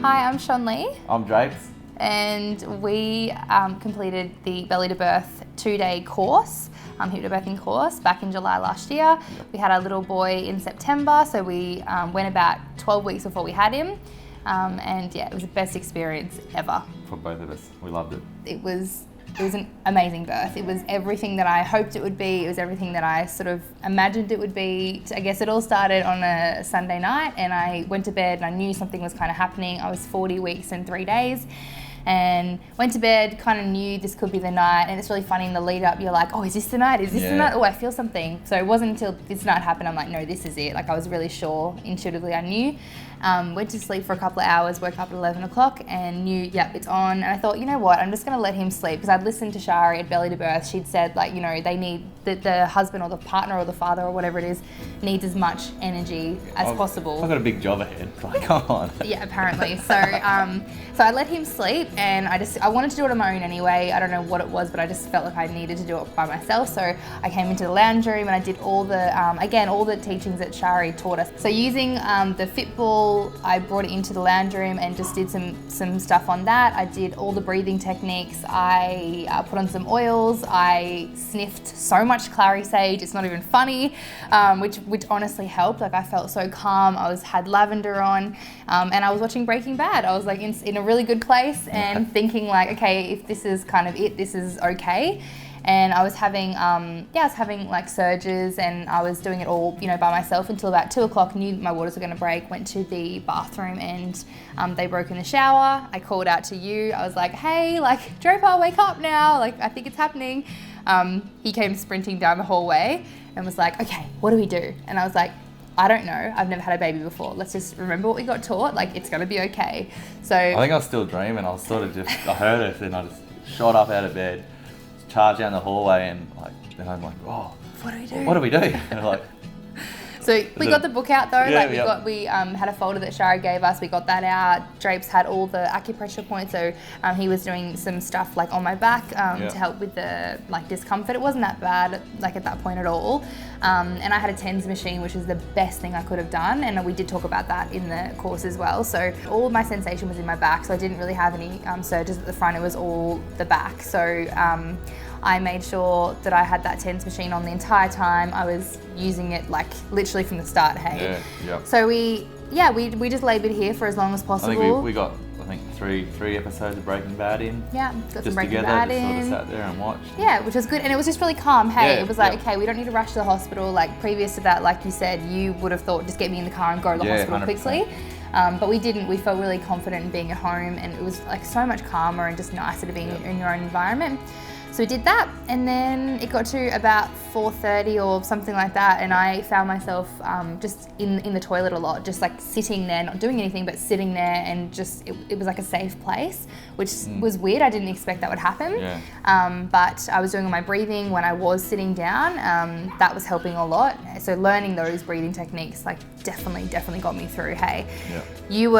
Hi, I'm Shonleigh. I'm Drapes. And we completed the belly to birth 2-day course, hypnobirthing course, back in July last year. Yep. We had our little boy in September, so we went about 12 weeks before we had him. And yeah, it was the best experience ever. For both of us, we loved it. It was an amazing birth. It was everything that I hoped it would be. It was everything that I sort of imagined it would be. I guess it all started on a Sunday night, and I went to bed and I knew something was kind of happening. I was 40 weeks and 3 days. And went to bed, kind of knew this could be the night. And it's really funny in the lead up, you're like, oh, is this the night? Is this the night? Oh, I feel something. So it wasn't until this night happened, I'm like, no, this is it. Like, I was really sure, intuitively I knew. Went to sleep for a couple of hours, woke up at 11 o'clock and knew, yep, it's on. And I thought, you know what, I'm just going to let him sleep, because I'd listened to Shari at Belly to Birth. She'd said, like, you know, they need, the husband or the partner or the father or whatever it is needs as much energy as possible. I've got a big job ahead. Like, come on. Yeah, apparently. So so I let him sleep, and I wanted to do it on my own anyway. I don't know what it was, but I just felt like I needed to do it by myself. So I came into the lounge room and I did all the, again, all the teachings that Shari taught us. So using the fit ball, I brought it into the lounge room and just did some stuff on that. I did all the breathing techniques. I put on some oils. I sniffed so much clary sage. It's not even funny, which honestly helped. Like, I felt so calm. I had lavender on, and I was watching Breaking Bad. I was like in a really good place and thinking like, okay, if this is kind of it, this is okay. And I was having, like surges, and I was doing it all, you know, by myself until about 2 o'clock. Knew my waters were going to break. Went to the bathroom, and they broke in the shower. I called out to you. I was like, hey, like, Draper, wake up now. Like, I think it's happening. He came sprinting down the hallway and was like, okay, what do we do? And I was like, I don't know. I've never had a baby before. Let's just remember what we got taught. Like, it's going to be okay. So I think I was still dreaming. I was sort of just, I heard it, and I just shot up out of bed, charged down the hallway, and like, then I'm like, oh, what do we do? What do we do? And like, so we got the book out though. Yeah, like we had a folder that Shari gave us. We got that out. Drapes had all the acupressure points, so he was doing some stuff like on my back to help with the like discomfort. It wasn't that bad like at that point at all. And I had a TENS machine, which is the best thing I could have done, and we did talk about that in the course as well. So all of my sensation was in my back, so I didn't really have any surges at the front. It was all the back. So I made sure that I had that TENS machine on the entire time. I was using it like literally from the start, hey? Yeah. So we just laboured here for as long as possible. I think we got, I think, three episodes of Breaking Bad in. Yeah, got just some Breaking together, Bad just in. sort of sat there and watched. Yeah, which was good, and it was just really calm, hey? Yeah, It was like, okay, we don't need to rush to the hospital. Like, previous to that, like you said, you would have thought, just get me in the car and go to the hospital 100%. quickly. But we didn't. We felt really confident in being at home, and it was like so much calmer and just nicer to be in your own environment. So we did that, and then it got to about 4:30 or something like that, and I found myself just in the toilet a lot, just like sitting there, not doing anything, but sitting there, and just it was like a safe place, which was weird. I didn't expect that would happen. Yeah. But I was doing all my breathing when I was sitting down. That was helping a lot. So learning those breathing techniques like definitely got me through. Hey, Yeah. you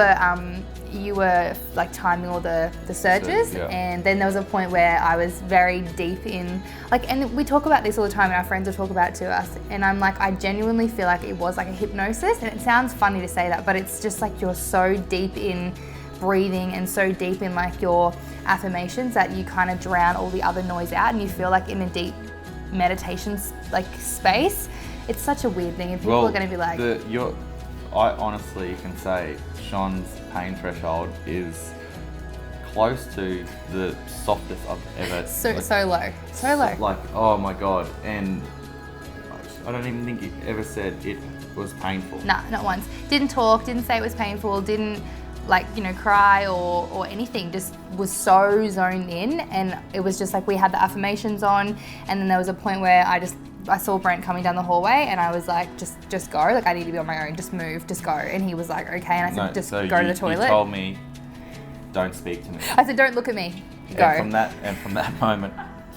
were like timing all the surges, yeah. And then there was a point where I was very deep in, like, and we talk about this all the time, and our friends will talk about it to us, and I'm like, I genuinely feel like it was like a hypnosis, and it sounds funny to say that, but it's just like you're so deep in breathing and so deep in like your affirmations that you kind of drown all the other noise out, and you feel like in a deep meditation like space. It's such a weird thing, and people are going to be like, I honestly can say Sean's pain threshold is close to the softest I've ever. So low. Like, oh my god, and I don't even think he ever said it was painful. Nah, not once. Didn't talk. Didn't say it was painful. Didn't like, you know, cry or anything. Just was so zoned in, and it was just like we had the affirmations on, and then there was a point where I saw Brent coming down the hallway, and I was like, just go. Like, I need to be on my own. Just move. Just go. And he was like, okay. And I said, go to the toilet. You told me, don't speak to me. I said, don't look at me. Go. And from that moment,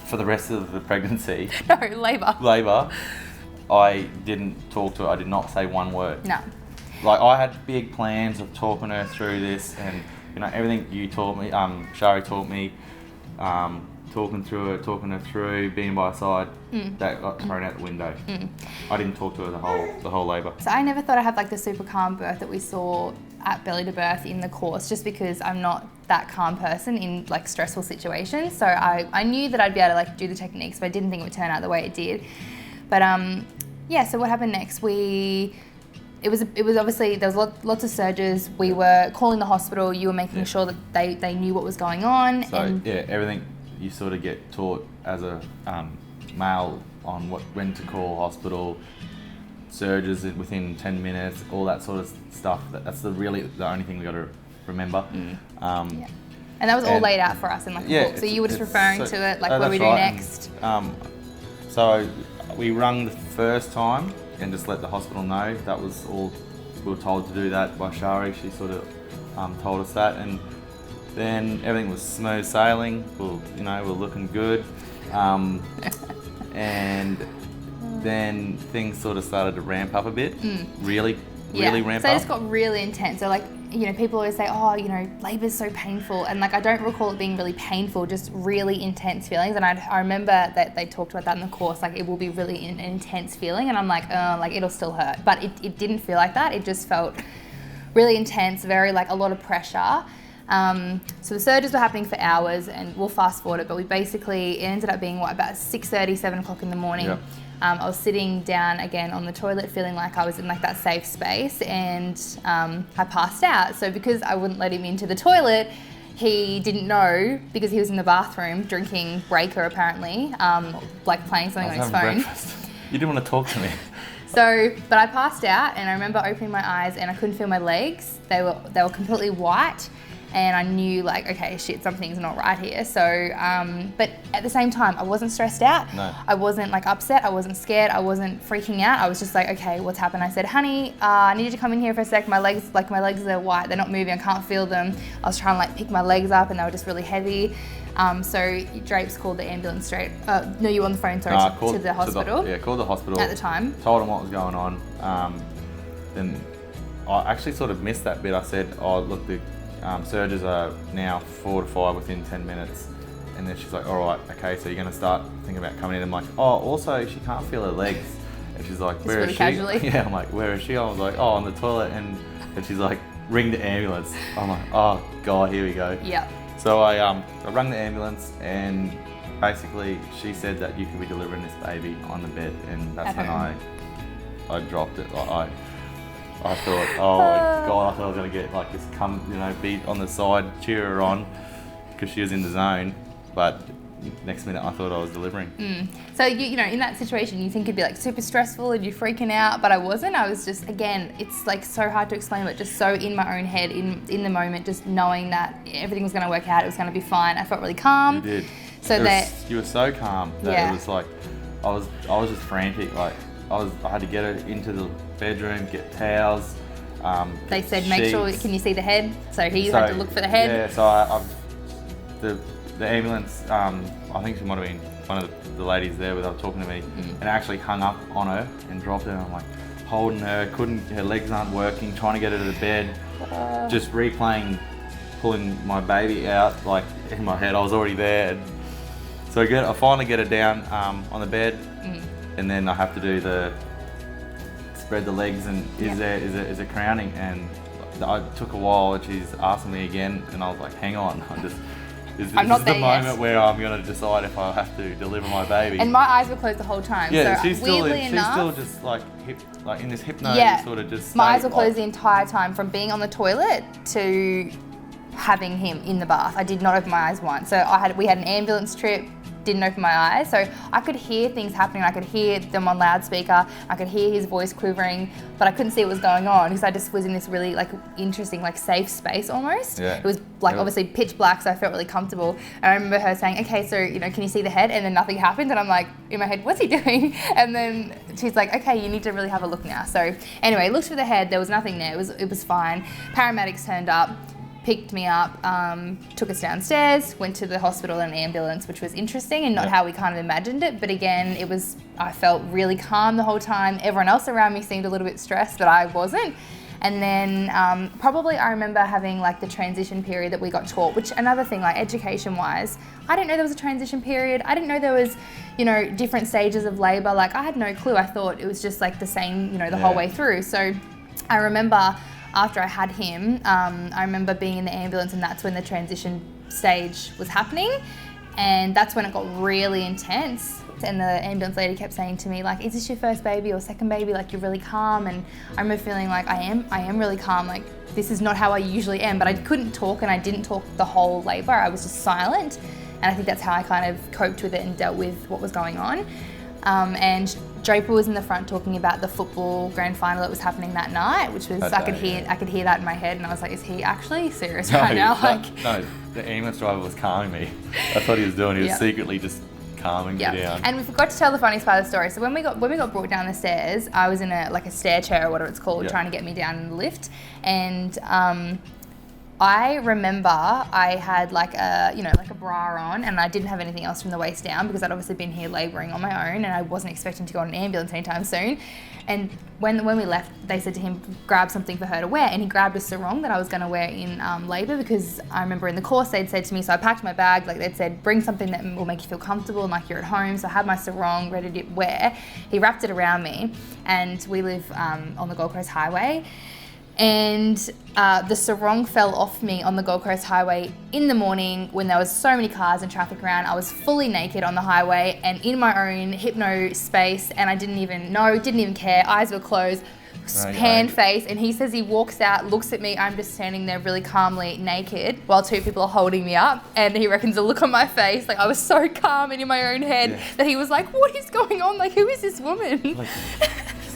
for the rest of the pregnancy. No, labour. I didn't talk to her. I did not say one word. No. Like, I had big plans of talking her through this, and you know, everything you taught me, Shari taught me, talking her through, being by her side, that got thrown out the window. I didn't talk to her the whole labour. So I never thought I'd have like the super calm birth that we saw at belly to birth in the course, just because I'm not that calm person in like stressful situations. So I knew that I'd be able to like do the techniques, but I didn't think it would turn out the way it did. But yeah, so what happened next? It was obviously, there was lots of surges. We were calling the hospital. You were making sure that they knew what was going on. So everything you sort of get taught as a male on when to call hospital, surges within 10 minutes, all that sort of stuff. That's the only thing we got to remember. And that was all laid out for us in like a book. So you were just referring to it, like what do we do next? So we rung the first time and just let the hospital know. That was all. We were told to do that by Shari. She sort of told us that, and then everything was smooth sailing. We're looking good, and then things sort of started to ramp up a bit. Really ramp up. So it just got really intense. So like, people always say, oh, labour's so painful. And like, I don't recall it being really painful, just really intense feelings. And I remember that they talked about that in the course, like it will be really an intense feeling. And I'm like, like it'll still hurt. But it didn't feel like that. It just felt really intense, very like a lot of pressure. So the surges were happening for hours, and we'll fast forward it, but it ended up being about 6:30, 7 o'clock in the morning. Yeah. I was sitting down again on the toilet, feeling like I was in like that safe space, and I passed out. So because I wouldn't let him into the toilet, he didn't know, because he was in the bathroom drinking Breaker apparently, like playing something on his phone. Breakfast. You didn't want to talk to me. So, but I passed out, and I remember opening my eyes and I couldn't feel my legs. They were completely white. And I knew like, okay, shit, something's not right here. So, but at the same time, I wasn't stressed out. No. I wasn't like upset. I wasn't scared. I wasn't freaking out. I was just like, okay, what's happened? I said, honey, I need you to come in here for a sec. My legs are white. They're not moving. I can't feel them. I was trying to like pick my legs up, and they were just really heavy. So Drapes called the ambulance straight. No, you were on the phone, sorry, to the hospital. Called the hospital. At the time. Told them what was going on. Then I actually sort of missed that bit. I said, oh, look, the surges are now 4 to 5 within 10 minutes. And then she's like, all right, okay, so you're going to start thinking about coming in. I'm like, oh, also, she can't feel her legs. And she's like, where is she? Casually. Yeah, I'm like, where is she? I was like, oh, on the toilet. And she's like, ring the ambulance. I'm like, oh, God, here we go. Yeah. So I rang the ambulance, and basically she said that you could be delivering this baby on the bed. And that's when I dropped it. I thought, oh my God, I thought I was going to get like this beat on the side, cheer her on, because she was in the zone. But next minute I thought I was delivering. So you in that situation, you think it'd be like super stressful and you're freaking out, but I wasn't. I was just, again, it's like so hard to explain, but just so in my own head, in the moment, just knowing that everything was going to work out, it was going to be fine. I felt really calm. You did. So you were so calm that it was like, I was just frantic. Like I had to get her into the bedroom, get towels. They said, make sure, can you see the head? So he had to look for the head. Yeah, so the ambulance, I think she might have been one of the ladies there where they were talking to me, and actually hung up on her and dropped her. And I'm like holding her, her legs aren't working, trying to get her to the bed, just replaying, pulling my baby out like in my head. I was already there. So I finally get her down on the bed, and then I have to do the spread the legs and is there crowning, and it took a while, and she's asking me again, and I was like, hang on, this is the moment where I'm going to decide if I have to deliver my baby. And my eyes were closed the whole time. Yeah, so she's still just like in this hypno sort of just. My eyes were closed the entire time, from being on the toilet to having him in the bath. I did not open my eyes once. So we had an ambulance trip. Didn't open my eyes, so I could hear things happening. I could hear them on loudspeaker. I could hear his voice quivering, but I couldn't see what was going on because I just was in this really like interesting, like safe space almost. Yeah. It was like obviously pitch black, so I felt really comfortable. And I remember her saying, "Okay, so can you see the head?" And then nothing happened, and I'm like in my head, "What's he doing?" And then she's like, "Okay, you need to really have a look now." So anyway, looked for the head. There was nothing there. It was fine. Paramedics turned up. Picked me up, took us downstairs, went to the hospital in an ambulance, which was interesting and not how we kind of imagined it. But again, I felt really calm the whole time. Everyone else around me seemed a little bit stressed, but I wasn't. And then probably I remember having like the transition period that we got taught, which another thing, like education wise, I didn't know there was a transition period. I didn't know there was, different stages of labour. Like I had no clue. I thought it was just like the same, the whole way through. So I remember after I had him, I remember being in the ambulance, and that's when the transition stage was happening, and that's when it got really intense. And the ambulance lady kept saying to me, like, is this your first baby or second baby? Like, you're really calm. And I remember feeling like I am really calm. Like, this is not how I usually am. But I couldn't talk, and I didn't talk the whole labour. I was just silent. And I think that's how I kind of coped with it and dealt with what was going on. And Draper was in the front talking about the football grand final that was happening that night, which was, I could hear that in my head, and I was like, is he actually serious right now? No, the ambulance driver was calming me. That's what he was doing. He was secretly just calming me down. And we forgot to tell the funniest part of the story. So when we got brought down the stairs, I was in a stair chair or whatever it's called, trying to get me down in the lift, and I remember I had like a bra on, and I didn't have anything else from the waist down because I'd obviously been here labouring on my own, and I wasn't expecting to go on an ambulance anytime soon. And when we left, they said to him, grab something for her to wear, and he grabbed a sarong that I was going to wear in labour, because I remember in the course they'd said to me, so I packed my bag, like they'd said, bring something that will make you feel comfortable and like you're at home. So I had my sarong ready to wear. He wrapped it around me, and we live on the Gold Coast Highway. And the sarong fell off me on the Gold Coast Highway in the morning when there was so many cars and traffic around. I was fully naked on the highway and in my own hypno space, and I didn't even care. Eyes were closed, hand face, and he says he walks out, looks at me, I'm just standing there really calmly naked while two people are holding me up, and he reckons the look on my face, like I was so calm and in my own head that he was like, what is going on? Like, who is this woman? Like,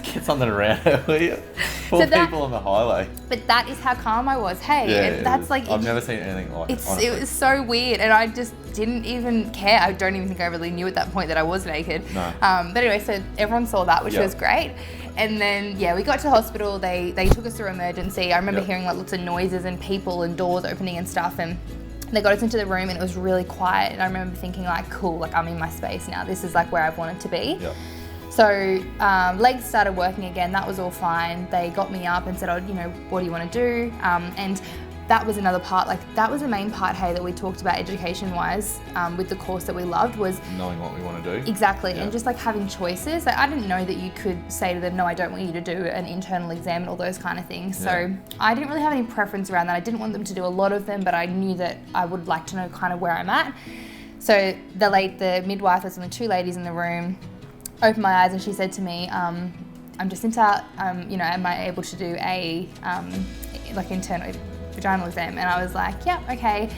get something around her, will you? Poor people on the highway. But that is how calm I was. Hey, that's like... I've never seen anything like it, honestly. It was so weird, and I just didn't even care. I don't even think I really knew at that point that I was naked. No. But anyway, so everyone saw that, which was great. And then, we got to the hospital. They took us through emergency. I remember hearing like lots of noises and people and doors opening and stuff, and they got us into the room, and it was really quiet. And I remember thinking like, cool, like I'm in my space now. This is like where I've wanted to be. Yep. So legs started working again. That was all fine. They got me up and said, what do you want to do? And that was another part, like that was the main part, hey, that we talked about education-wise with the course that we loved, was knowing what we want to do. Exactly, and just like having choices. Like, I didn't know that you could say to them, no, I don't want you to do an internal exam and all those kind of things. So I didn't really have any preference around that. I didn't want them to do a lot of them, but I knew that I would like to know kind of where I'm at. So the midwife, there's only two ladies in the room, opened my eyes, and she said to me, I'm Jacinta, am I able to do a internal vaginal exam? And I was like, yeah, okay.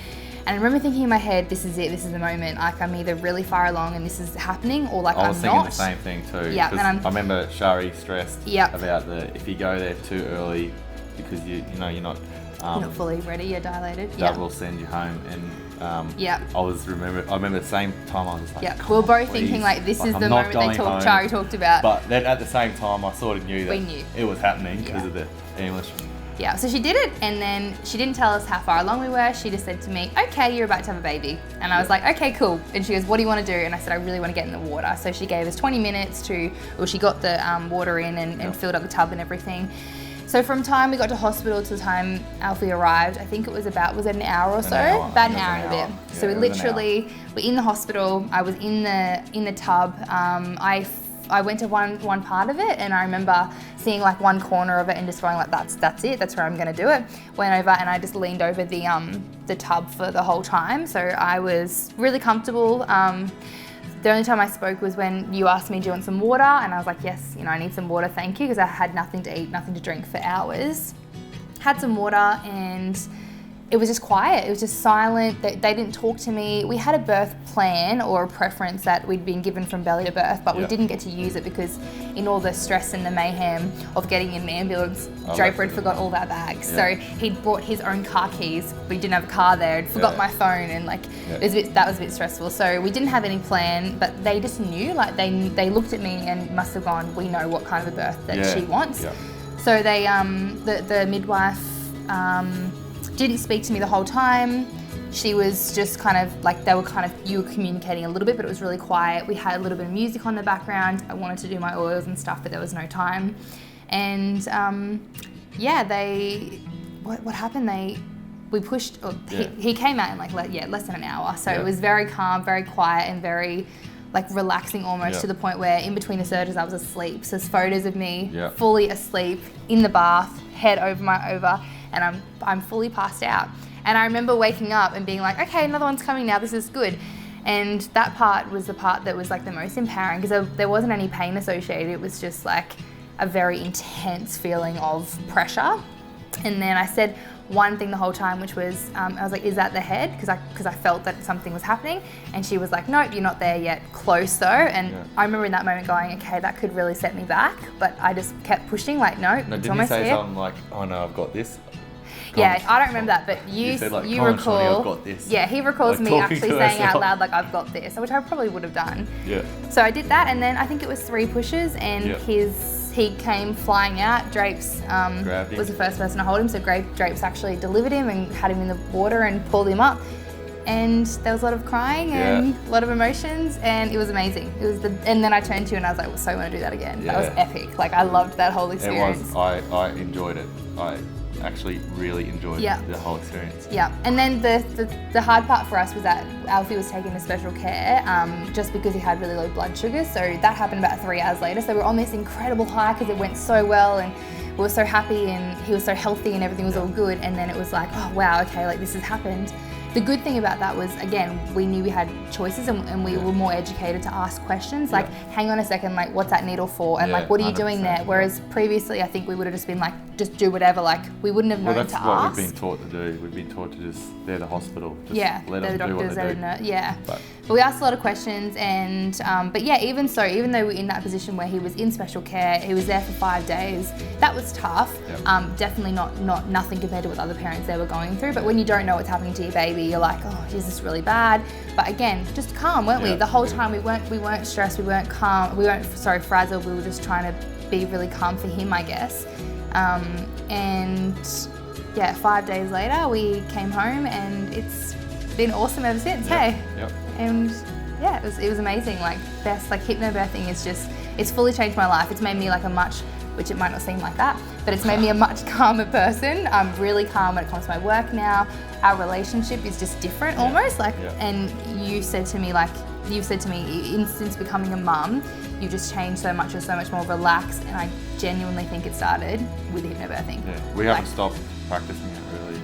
And I remember thinking in my head, this is it, this is the moment. Like, I'm either really far along and this is happening, or like I'm not. I was thinking the same thing too. Yeah, and I remember Shari stressed about if you go there too early because you're not fully ready, you're dilated. That will send you home. And I remember the same time I was like, we were both thinking like this is the moment Shari talked about. But then at the same time, I sort of knew that it was happening because of the ambulance. Yeah, so she did it, and then she didn't tell us how far along we were. She just said to me, okay, you're about to have a baby. And I was like, okay, cool. And she goes, what do you want to do? And I said, I really want to get in the water. So she gave us 20 minutes she got the water in and filled up the tub and everything. So from time we got to hospital to the time Alfie arrived, I think it was an hour or so? About an hour and a bit. Yeah, so we're in the hospital. I was in the tub. I went to one part of it, and I remember seeing like one corner of it and just going like, that's it, that's where I'm going to do it. Went over and I just leaned over the tub for the whole time. So I was really comfortable. The only time I spoke was when you asked me, do you want some water? And I was like, yes, I need some water, thank you, because I had nothing to eat, nothing to drink for hours. Had some water, and it was just quiet. It was just silent. They didn't talk to me. We had a birth plan or a preference that we'd been given from belly to birth, but we didn't get to use it because in all the stress and the mayhem of getting in an ambulance, Draper had forgot all our bags. So he'd brought his own car keys, but he didn't have a car there. He'd forgot my phone, and that was a bit stressful. So we didn't have any plan, but they just knew, like they looked at me and must have gone, we know what kind of a birth that she wants. Yeah. So they, the midwife, didn't speak to me the whole time. She was just kind of like, you were communicating a little bit, but it was really quiet. We had a little bit of music on the background. I wanted to do my oils and stuff, but there was no time. And what happened? We pushed, he came out in less than an hour. So it was very calm, very quiet, and very like relaxing almost to the point where in between the surgeries I was asleep. So there's photos of me fully asleep in the bath, head over, and I'm fully passed out. And I remember waking up and being like, okay, another one's coming now, this is good. And that part was the part that was like the most empowering, because there wasn't any pain associated. It was just like a very intense feeling of pressure. And then I said one thing the whole time, which was, I was like, is that the head? Because I felt that something was happening. And she was like, nope, you're not there yet, close though. And I remember in that moment going, okay, that could really set me back. But I just kept pushing, like, no, it's almost there. Didn't you say here. something like, oh no, I've got this? Yeah, I don't remember that, but you said, like, you recall. Shonleigh, I've got this. Yeah, he recalls Like, me actually saying out herself. loud, like, I've got this, which I probably would have done. Yeah. So I did that, and then I think it was 3 pushes, and he came flying out. Drapes was the first person to hold him, so Drapes actually delivered him and had him in the water and pulled him up. And there was a lot of crying and a lot of emotions, and it was amazing. And then I turned to you and I was like, so I want to do that again. That was epic. Like, I loved that whole experience. It was. I enjoyed it. I actually really enjoyed the whole experience. Yeah, and then the hard part for us was that Alfie was taken to special care just because he had really low blood sugars. So that happened about 3 hours later. So we're on this incredible high because it went so well and we were so happy and he was so healthy and everything was all good. And then it was like, oh wow, okay, like this has happened. The good thing about that was, again, we knew we had choices and we were more educated to ask questions like, hang on a second, like what's that needle for? And like, what are you doing there? Whereas previously, I think we would have just been like, just do whatever, like we wouldn't have known to ask. That's what we've been taught to do. We've been taught to just, they're the hospital. Just let them do what they do. But we asked a lot of questions and, but yeah, even so, even though we're in that position where he was in special care, he was there for 5 days, that was tough. Definitely nothing compared to what other parents they were going through. But when you don't know what's happening to your baby, you're like, oh, is this really bad? But again, just calm, weren't we? The whole time we weren't stressed, we weren't calm, we weren't frazzled, we were just trying to be really calm for him, I guess. And yeah, 5 days later we came home and it's been awesome ever since, hey? And yeah, it was amazing. Like hypnobirthing is just, it's fully changed my life. It's made me like a much, which it might not seem like that, but it's made me a much calmer person. I'm really calm when it comes to my work now. Our relationship is just different almost. And you said to me, since becoming a mum, you just changed so much, you're so much more relaxed, and I genuinely think it started with hypnobirthing. Yeah, we haven't stopped practicing it really.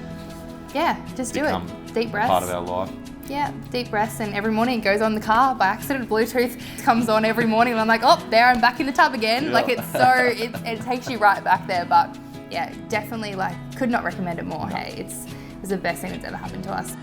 Yeah, just do it. Deep breaths. Part of our life. Yeah, deep breaths, and every morning it goes on the car by accident. Bluetooth comes on every morning and I'm like, oh, there I'm back in the tub again. Like it's so, it takes you right back there. But yeah, definitely like could not recommend it more. Hey, it was the best thing that's ever happened to us.